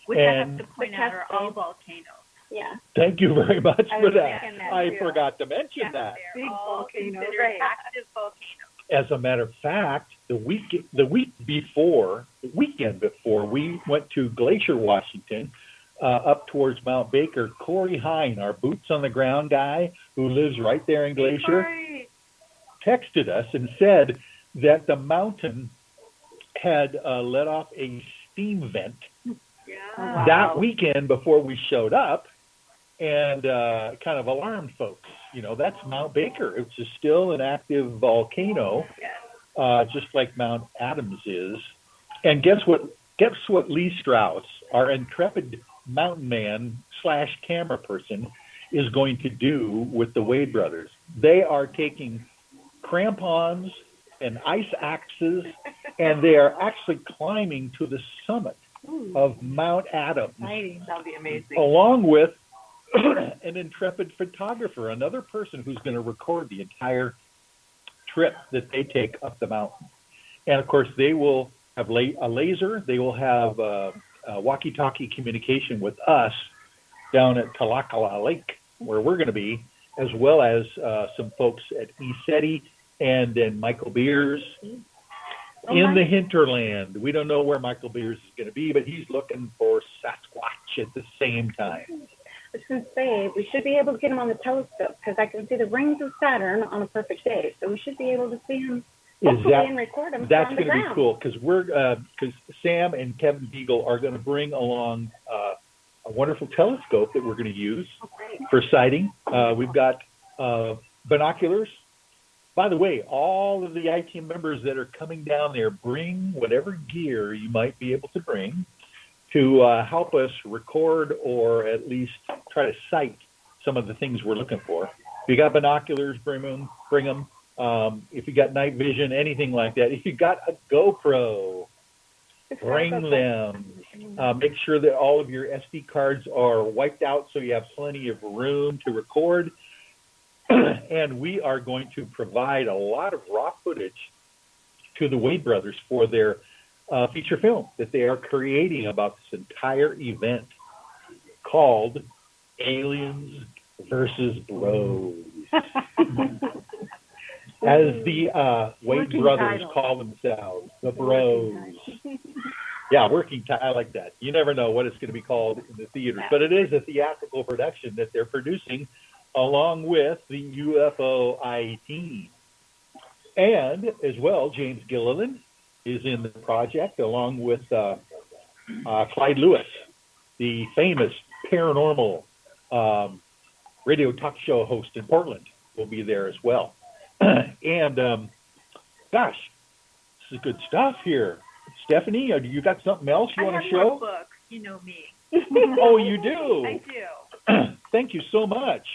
Which I have to point out are all volcanoes. Yeah. Thank you very much for that. I too. forgot to mention that. They're all considered active volcanoes. As a matter of fact, the weekend before we went to Glacier, Washington, up towards Mount Baker, Corey Hine, our boots on the ground guy who lives right there in Glacier, texted us and said that the mountain had let off a steam vent that weekend before we showed up, and kind of alarmed folks. You know, that's Mount Baker. It's still an active volcano, just like Mount Adams is. And guess what? Guess what Lee Strauss, our intrepid mountain man / camera person, is going to do with the Wade brothers. They are taking crampons and ice axes, and they are actually climbing to the summit of Mount Adams. That'll be amazing. Along with an intrepid photographer, another person who's going to record the entire trip that they take up the mountain. And of course, they will have a laser. They will have walkie-talkie communication with us down at Kalakala Lake, where we're going to be, as well as some folks at ECETI and then Michael Beers in the hinterland. We don't know where Michael Beers is going to be, but he's looking for Sasquatch at the same time. I was going to say, we should be able to get him on the telescope, because I can see the rings of Saturn on a perfect day, so we should be able to see him and record him. That's going to be cool, because Sam and Kevin Beagle are going to bring along a wonderful telescope that we're going to use for sighting. We've got binoculars. By the way, all of the I-Team members that are coming down there, bring whatever gear you might be able to bring to help us record or at least try to sight some of the things we're looking for. If you got binoculars, bring them. If you got night vision, anything like that. If you got a GoPro, bring them. Make sure that all of your SD cards are wiped out so you have plenty of room to record. And we are going to provide a lot of raw footage to the Wade brothers for their feature film that they are creating about this entire event called Aliens versus Bros. As the Wade brothers call themselves, the Bros. Yeah, working title. I like that. You never know what it's going to be called in the theaters, but it is a theatrical production that they're producing along with the UFO I Team. And as well, James Gilliland is in the project along with Clyde Lewis, the famous paranormal radio talk show host in Portland, will be there as well. And gosh, this is good stuff here. Stephanie, you got something else you want to show? I have more books. You know me. Oh, you do? I do. Thank you so much.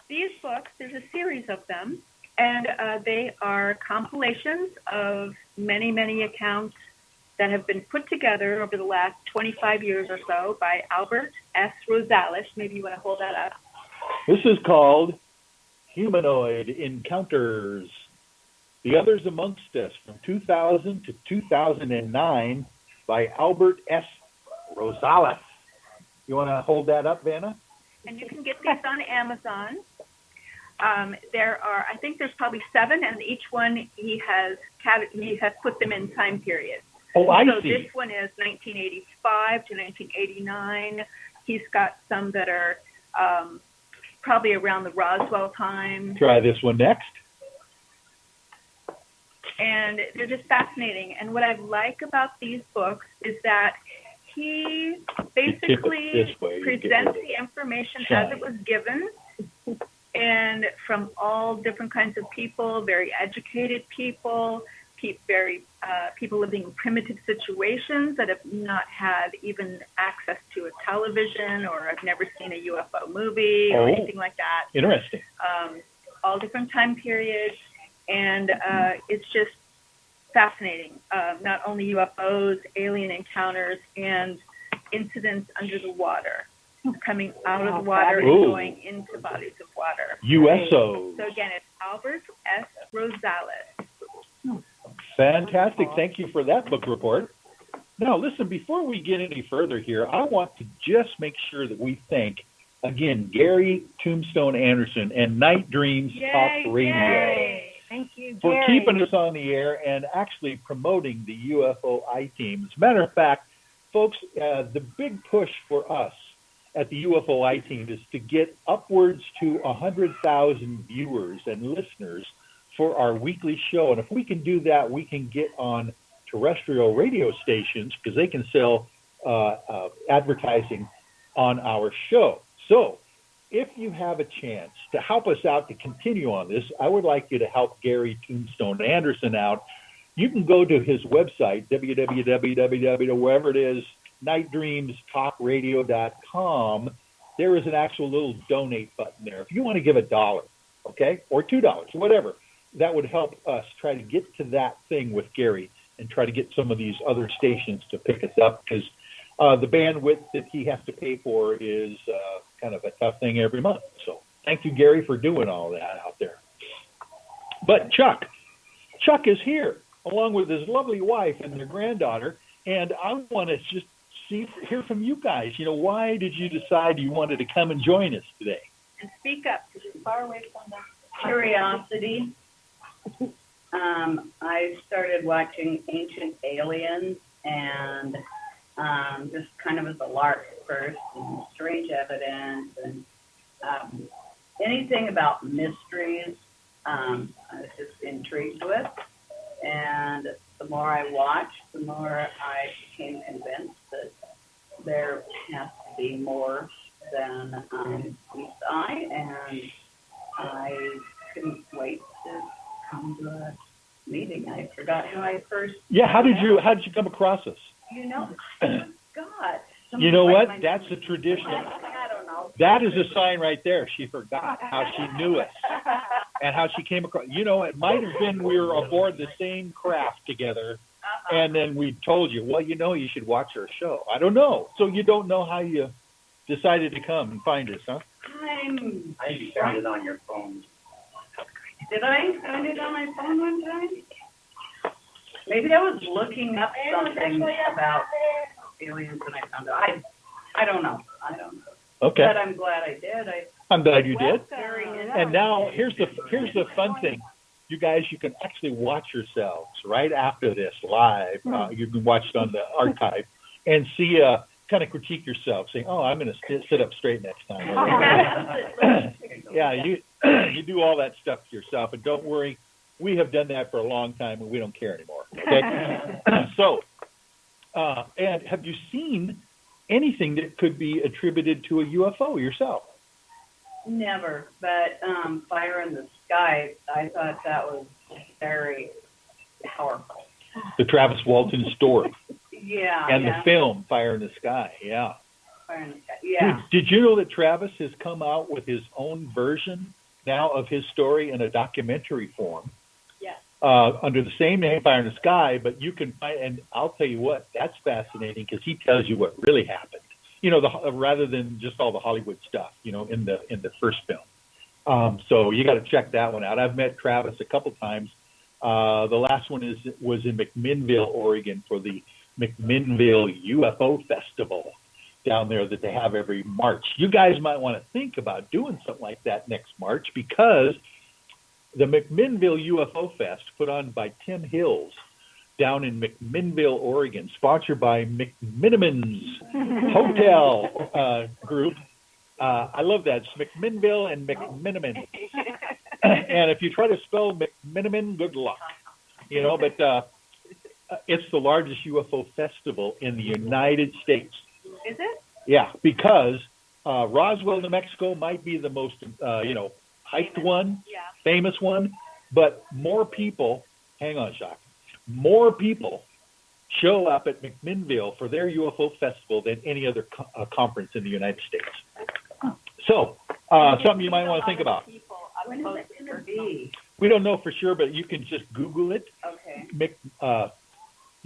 These books, there's a series of them, and they are compilations of many, many accounts that have been put together over the last 25 years or so by Albert S. Rosales. Maybe you want to hold that up. This is called Humanoid Encounters, The Others Amongst Us, from 2000 to 2009 by Albert S. Rosales. You want to hold that up, Vanna? And you can get these on Amazon. There are, I think there's probably 7, and each one he has put them in time periods. Oh, I so see. This one is 1985 to 1989. He's got some that are probably around the Roswell time. Try this one next. And they're just fascinating. And what I like about these books is that he basically presents the information as it was given, and from all different kinds of people, very educated people, people living in primitive situations that have not had even access to a television or have never seen a UFO movie or anything like that. Interesting. All different time periods, and it's just fascinating. Not only UFOs, alien encounters, and incidents under the water, coming out of the water and going into bodies of water. USOs. So again, it's Albert S. Rosales. Fantastic. Thank you for that book report. Now, listen, before we get any further here, I want to just make sure that we thank, again, Gary Tombstone Anderson and Night Dreams Talk Radio. Yay. Thank you, Gary. For keeping us on the air and actually promoting the UFO I Team. As a matter of fact, folks, the big push for us at the UFO I Team is to get upwards to 100,000 viewers and listeners for our weekly show. And if we can do that, we can get on terrestrial radio stations because they can sell advertising on our show. So if you have a chance to help us out to continue on this, I would like you to help Gary Tombstone Anderson out. You can go to his website, www, wherever it is, nightdreamstalkradio.com. There is an actual little donate button there. If you want to give $1, okay, or $2, whatever, that would help us try to get to that thing with Gary and try to get some of these other stations to pick us up because the bandwidth that he has to pay for is kind of a tough thing every month. So thank you, Gary, for doing all that out there. But Chuck is here along with his lovely wife and their granddaughter, and I want to just hear from you guys. You know, why did you decide you wanted to come and join us today? And speak up because you're far away from the Curiosity. I started watching Ancient Aliens and just kind of as a lark first, and Strange Evidence, and anything about mysteries I was just intrigued with. And the more I watched, the more I became convinced that there has to be more than we saw, and I couldn't wait to come to a meeting. I forgot how I first. Yeah, how did you come across us? You know, I forgot. You know what? That's a tradition. I don't know. That is a sign right there. She forgot how she knew us and how she came across. You know, it might have been we were aboard the same craft together, and then we told you, well, you know, you should watch our show. I don't know. So you don't know how you decided to come and find us, huh? I found it on your phone. Did I find it on my phone one time? Maybe I was looking up something about aliens and I found it. I don't know. Okay. But I'm glad I did. I'm glad you did. Very And now here's the fun thing. You guys, you can actually watch yourselves right after this live. You can watch it on the archive and see, kind of critique yourself, saying, "Oh, I'm going to sit up straight next time." Yeah, you do all that stuff yourself, and don't worry, we have done that for a long time, and we don't care anymore. Okay. So, and have you seen anything that could be attributed to a UFO yourself? Never, but Fire in the Sky, I thought that was very powerful. The Travis Walton story. Yeah. And the film, Fire in the Sky, yeah. Fire in the Sky, yeah. Did you know that Travis has come out with his own version now of his story in a documentary form? Yes. Under the same name, Fire in the Sky, but you can find, and I'll tell you what, that's fascinating because he tells you what really happened. You know, rather than just all the Hollywood stuff, you know, in the first film. So you got to check that one out. I've met Travis a couple times. The last one was in McMinnville, Oregon, for the McMinnville UFO Festival down there that they have every March. You guys might want to think about doing something like that next March because the McMinnville UFO Fest, put on by Tim Hills down in McMinnville, Oregon, sponsored by McMiniman's Hotel Group. I love that. It's McMinnville and McMiniman. And if you try to spell McMiniman, good luck. You know, but it's the largest UFO festival in the United States. Is it? Yeah, because Roswell, New Mexico might be the most, hyped one, famous one, but more people, hang on, Shock, more people show up at McMinnville for their UFO festival than any other conference in the United States. So, something you might want to think about. When is it going to be? We don't know for sure, but you can just Google it. Okay.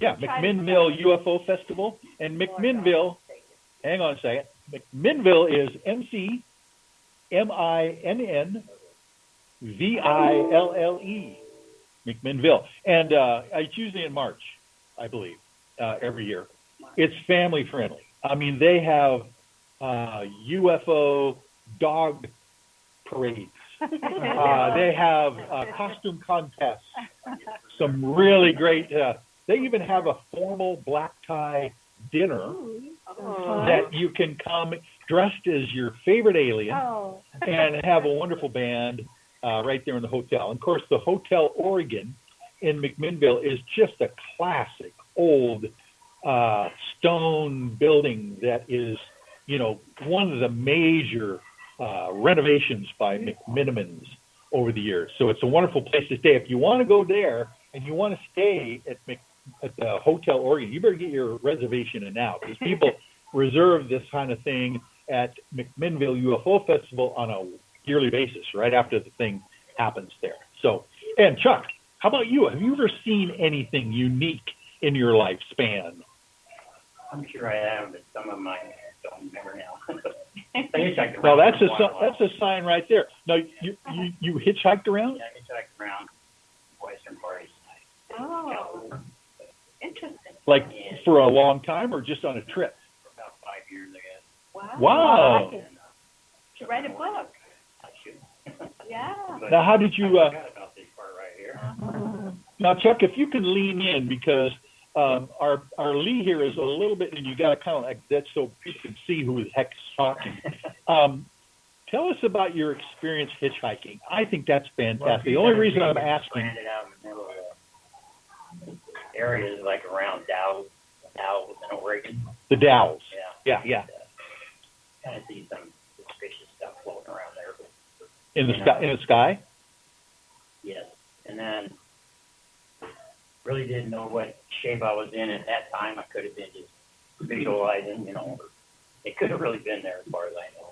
McMinnville UFO Festival. And McMinnville, hang on a second, McMinnville is McMinnville, McMinnville. And it's usually in March, I believe, every year. It's family friendly. I mean, they have UFO dog parades. They have costume contests. Some really great. They even have a formal black tie dinner that you can come dressed as your favorite alien and have a wonderful band right there in the hotel. And of course, the Hotel Oregon in McMinnville is just a classic old stone building that is, one of the major renovations by McMinimans over the years. So it's a wonderful place to stay. If you want to go there and you want to stay at the Hotel Oregon, you better get your reservation in now, because people reserve this kind of thing at McMinnville UFO Festival on a yearly basis, right after the thing happens there. So, and Chuck, how about you? Have you ever seen anything unique in your lifespan? I'm sure I have, but some of mine don't remember now. Well, that's a sign right there. Now, you hitchhiked around? Yeah, I hitchhiked around Western parties. Oh, interesting. Like for a long time, or just on a trip? For about 5 years, I guess. Wow. To write a book. I should. Yeah. Now, how did you? I forgot about this part right here. Now, Chuck, if you can lean in, because our Lee here is a little bit, and you got to kind of like that so people can see who the heck is talking. Tell us about your experience hitchhiking. I think that's fantastic. The only reason I'm asking. Landed out in the middle of the areas like around Dallas and Oregon. The Dalles. Yeah. Yeah. Kind of see some suspicious stuff floating around there. In the sky. Yes, and then really didn't know what shape I was in at that time. I could have been just visualizing, it could have really been there as far as I know.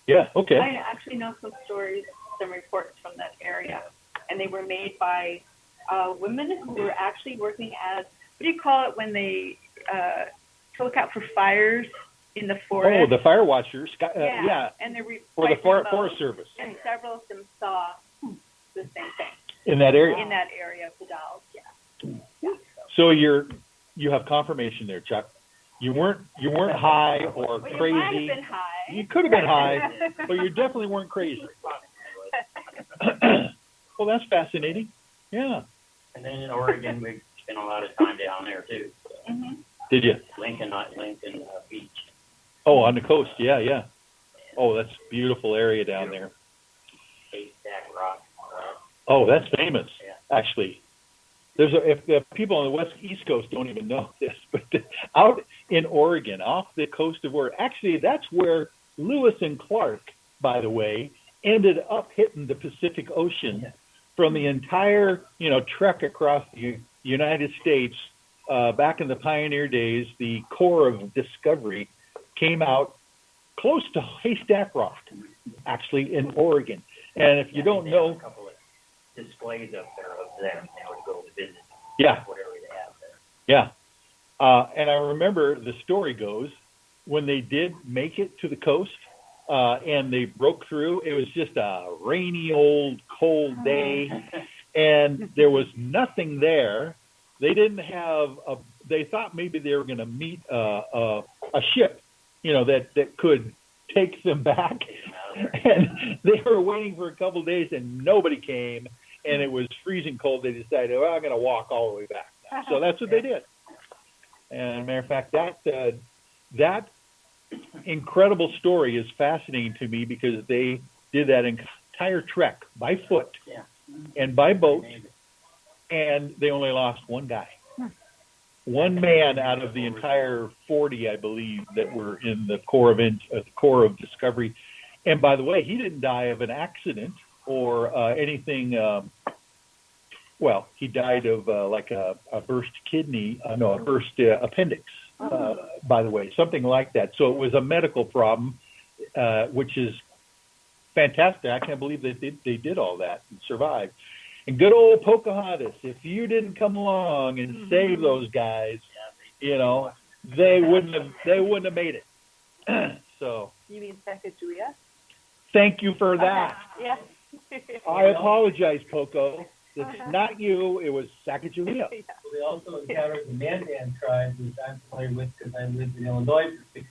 Yeah, okay. I actually know some stories, some reports from that area, and they were made by women who were actually working as, what do you call it when they look out for fires in the forest? Oh, the fire watchers. Yeah. And they for the Forest Service. And several of them saw the same thing. In that area? In that area of the Dalles, yeah. So you have confirmation there, Chuck. You weren't high or crazy. You might have been high. You could have been high, but you definitely weren't crazy. Well, that's fascinating. Yeah. And then in Oregon, we spent a lot of time down there too. So. Mm-hmm. Did you? Lincoln Beach. Oh, on the coast. Yeah. Oh, that's a beautiful area down there. Haystack Rock. Oh, that's famous. Yeah. Actually. If the people on the East Coast don't even know this, but out in Oregon, off the coast of Oregon, actually, that's where Lewis and Clark, by the way, ended up hitting the Pacific Ocean from the entire, trek across the United States. Back in the pioneer days, the core of Discovery came out close to Haystack Rock, actually, in Oregon. And if you don't know, a couple of displays up there of them, they would go to visit. Yeah. Whatever they have there. Yeah. And I remember the story goes, when they did make it to the coast and they broke through, it was just a rainy, old, cold day, and there was nothing there. They didn't have they thought maybe they were going to meet a ship, that could take them back. And they were waiting for a couple of days, and nobody came, and it was freezing cold. They decided, I'm going to walk all the way back. So that's what they did. And matter of fact, that incredible story is fascinating to me, because they did that entire trek by foot and by boat, and they only lost one guy. One man out of the entire 40, I believe, that were in the core of Discovery. And by the way, he didn't die of an accident or anything. He died of like a burst kidney, a burst appendix, by the way, something like that. So it was a medical problem, which is fantastic. I can't believe that they did all that and survived. And good old Pocahontas, if you didn't come along and save those guys, they wouldn't have made it. So. You mean Sacagawea? Thank you for that. Yeah. I apologize, Poco. It's not you. It was Sacagawea. Well, they also encountered the Mandan tribe, which I'm familiar with because I lived in Illinois for 6